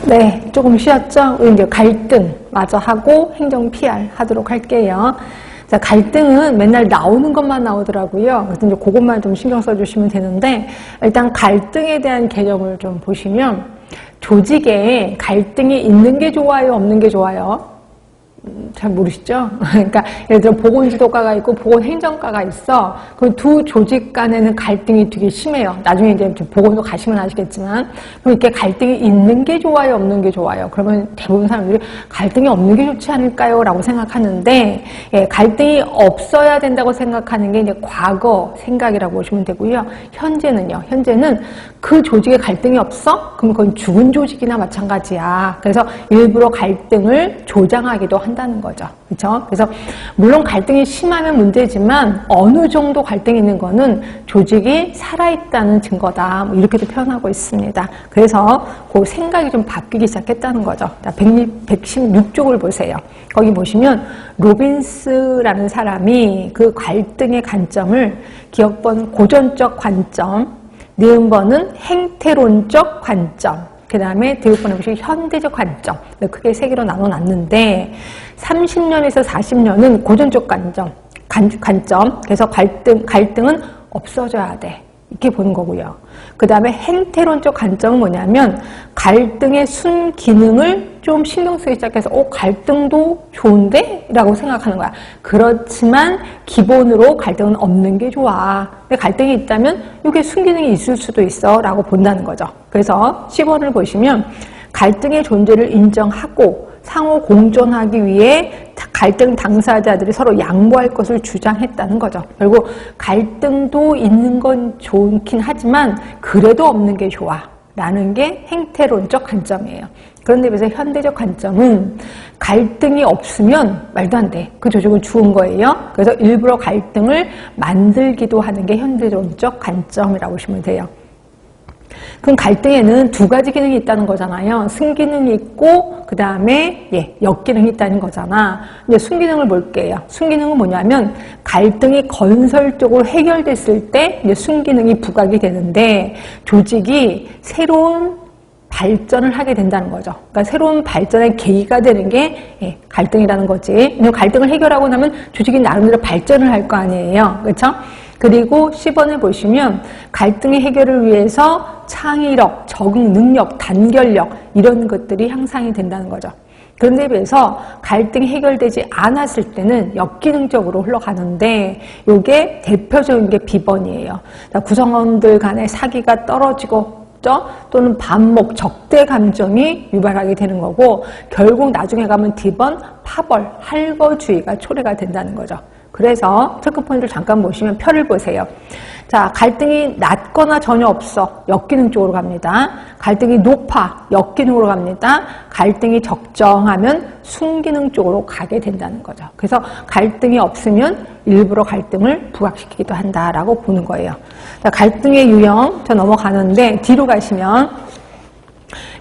네, 조금 쉬었죠? 우리 이제 갈등 마저 하고 행정 PR 하도록 할게요. 자, 갈등은 맨날 나오는 것만 나오더라고요. 그래서 이제 그것만 좀 신경 써주시면 되는데, 일단 갈등에 대한 개념을 좀 보시면, 조직에 갈등이 있는 게 좋아요, 없는 게 좋아요? 잘 모르시죠? 그러니까 예를 들어 보건지도과가 있고 보건행정과가 있어. 그 두 조직 간에는 갈등이 되게 심해요. 나중에 이제 보건소 가시면 아시겠지만, 그럼 이렇게 갈등이 있는 게 좋아요, 없는 게 좋아요? 그러면 대부분 사람들이 갈등이 없는 게 좋지 않을까요? 라고 생각하는데, 예, 갈등이 없어야 된다고 생각하는 게 이제 과거 생각이라고 보시면 되고요. 현재는요. 현재는 그 조직에 갈등이 없어? 그럼 그건 죽은 조직이나 마찬가지야. 그래서 일부러 갈등을 조장하기도 한다는 거죠. 그렇죠? 그래서 물론 갈등이 심하면 문제지만 어느 정도 갈등이 있는 거는 조직이 살아있다는 증거다. 뭐 이렇게도 표현하고 있습니다. 그래서 그 생각이 좀 바뀌기 시작했다는 거죠. 자, 116쪽을 보세요. 거기 보시면 로빈스라는 사람이 그 갈등의 관점을 기억번 고전적 관점, 니은번은 행태론적 관점, 그 다음에 디귿번에 보시면 현대적 관점, 크게 세 개로 나눠놨는데 30년에서 40년은 고전적 관점, 그래서 갈등은 없어져야 돼. 이렇게 보는 거고요. 그 다음에 행태론적 관점은 뭐냐면 갈등의 순기능을 좀 신경 쓰기 시작해서 갈등도 좋은데? 라고 생각하는 거야. 그렇지만 기본으로 갈등은 없는 게 좋아. 근데 갈등이 있다면 이게 순기능이 있을 수도 있어 라고 본다는 거죠. 그래서 10번을 보시면 갈등의 존재를 인정하고 상호 공존하기 위해 갈등 당사자들이 서로 양보할 것을 주장했다는 거죠. 결국 갈등도 있는 건 좋긴 하지만 그래도 없는 게 좋아 라는 게 행태론적 관점이에요. 그런데 비해서 현대적 관점은 갈등이 없으면 말도 안 돼. 그 조직은 죽은 거예요. 그래서 일부러 갈등을 만들기도 하는 게 현대론적 관점이라고 보시면 돼요. 그럼 갈등에는 두 가지 기능이 있다는 거잖아요. 순기능이 있고 그 다음에 역기능이 있다는 거잖아. 이제 순기능을 볼게요. 순기능은 뭐냐면 갈등이 건설적으로 해결됐을 때 이제 순기능이 부각이 되는데 조직이 새로운 발전을 하게 된다는 거죠. 그러니까 새로운 발전의 계기가 되는 게 갈등이라는 거지. 갈등을 해결하고 나면 조직이 나름대로 발전을 할 거 아니에요. 그렇죠? 그리고 10번을 보시면 갈등의 해결을 위해서 창의력, 적응 능력, 단결력 이런 것들이 향상이 된다는 거죠. 그런데 비해서 갈등이 해결되지 않았을 때는 역기능적으로 흘러가는데 이게 대표적인 게 비번이에요. 구성원들 간의 사기가 떨어지고 또는 반목, 적대 감정이 유발하게 되는 거고 결국 나중에 가면 D번, 파벌, 할거주의가 초래가 된다는 거죠. 그래서 체크포인트를 잠깐 보시면 표를 보세요. 자, 갈등이 낮거나 전혀 없어. 역기능 쪽으로 갑니다. 갈등이 높아. 역기능으로 갑니다. 갈등이 적정하면 순기능 쪽으로 가게 된다는 거죠. 그래서 갈등이 없으면 일부러 갈등을 부각시키기도 한다라고 보는 거예요. 자, 갈등의 유형 저 넘어가는데 뒤로 가시면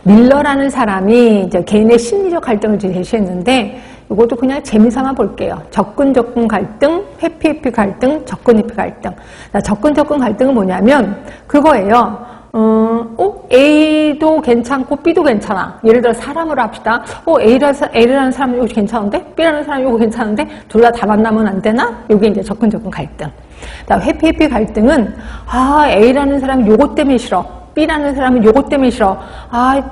밀러라는 사람이 이제 개인의 심리적 갈등을 제시했는데 이것도 그냥 재미삼아 볼게요. 접근 갈등, 회피 갈등, 접근 갈등. 자, 접근 갈등은 뭐냐면 그거예요. A도 괜찮고 B도 괜찮아. 예를 들어 사람으로 합시다. A라는 사람은 이거 괜찮은데? B라는 사람은 이거 괜찮은데? 둘 다 만나면 안 되나? 이게 이제 접근 갈등. 자, 회피 갈등은 A라는 사람이 요거 때문에 싫어. B라는 사람은 요거 때문에 싫어.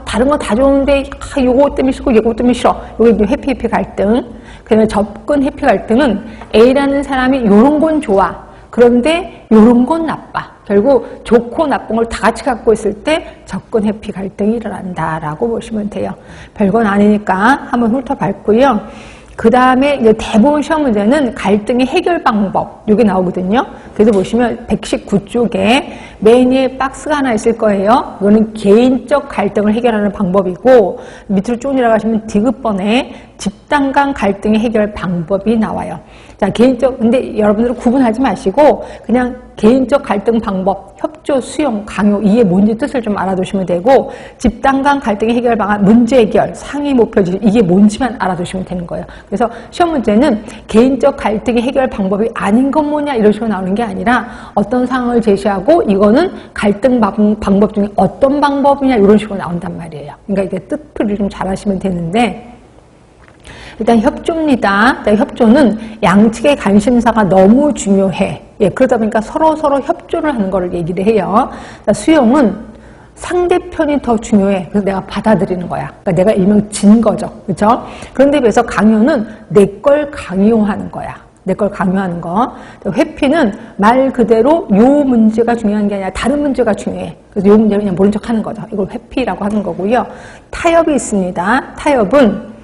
다른 거 다 좋은데 요거 때문에 싫고 요거 때문에 싫어. 요게 회피 갈등. 그다음에 접근 회피 갈등은 A라는 사람이 요런 건 좋아. 그런데 요런 건 나빠. 결국 좋고 나쁜 걸 다 같이 갖고 있을 때 접근 회피 갈등이 일어난다라고 보시면 돼요. 별건 아니니까 한번 훑어봤고요. 그 다음에 이제 대부분 시험 문제는 갈등의 해결 방법 이게 나오거든요. 그래서 보시면 119쪽에 맨 위에 박스가 하나 있을 거예요. 이거는 개인적 갈등을 해결하는 방법이고 밑으로 쭉 내려가시면 디귿번에 집단 간 갈등의 해결 방법이 나와요. 자, 근데 여러분들은 구분하지 마시고 그냥 개인적 갈등 방법, 협조, 수용, 강요, 이게 뭔지 뜻을 좀 알아두시면 되고, 집단 간 갈등의 해결 방안, 문제 해결, 상위 목표 지시, 이게 뭔지만 알아두시면 되는 거예요. 그래서 시험 문제는 개인적 갈등의 해결 방법이 아닌 건 뭐냐 이런 식으로 나오는 게 아니라 어떤 상황을 제시하고 이거는 갈등 방법 중에 어떤 방법이냐 이런 식으로 나온단 말이에요. 그러니까 이게 뜻풀이를 좀 잘 하시면 되는데, 일단 협조입니다. 협조는 양측의 관심사가 너무 중요해. 예, 그러다 보니까 서로 협조를 하는 거를 얘기를 해요. 수용은 상대편이 더 중요해. 그래서 내가 받아들이는 거야. 그러니까 내가 일명 진 거죠. 그렇죠? 그런데 비해서 강요는 내 걸 강요하는 거야. 내 걸 강요하는 거. 회피는 말 그대로 요 문제가 중요한 게 아니라 다른 문제가 중요해. 그래서 요 문제를 그냥 모른 척 하는 거죠. 이걸 회피라고 하는 거고요. 타협이 있습니다. 타협은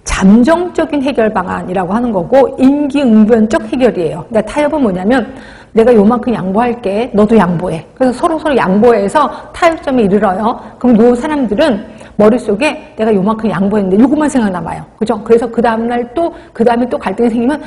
잠정적인 해결 방안이라고 하는 거고 임기응변적 해결이에요. 그러니까 타협은 뭐냐면 내가 요만큼 양보할게, 너도 양보해. 그래서 서로 양보해서 타협점에 이르러요. 그럼 요 사람들은 머릿속에 내가 요만큼 양보했는데 요것만 생각남아요. 그죠? 그래서 그 다음에 또 갈등이 생기면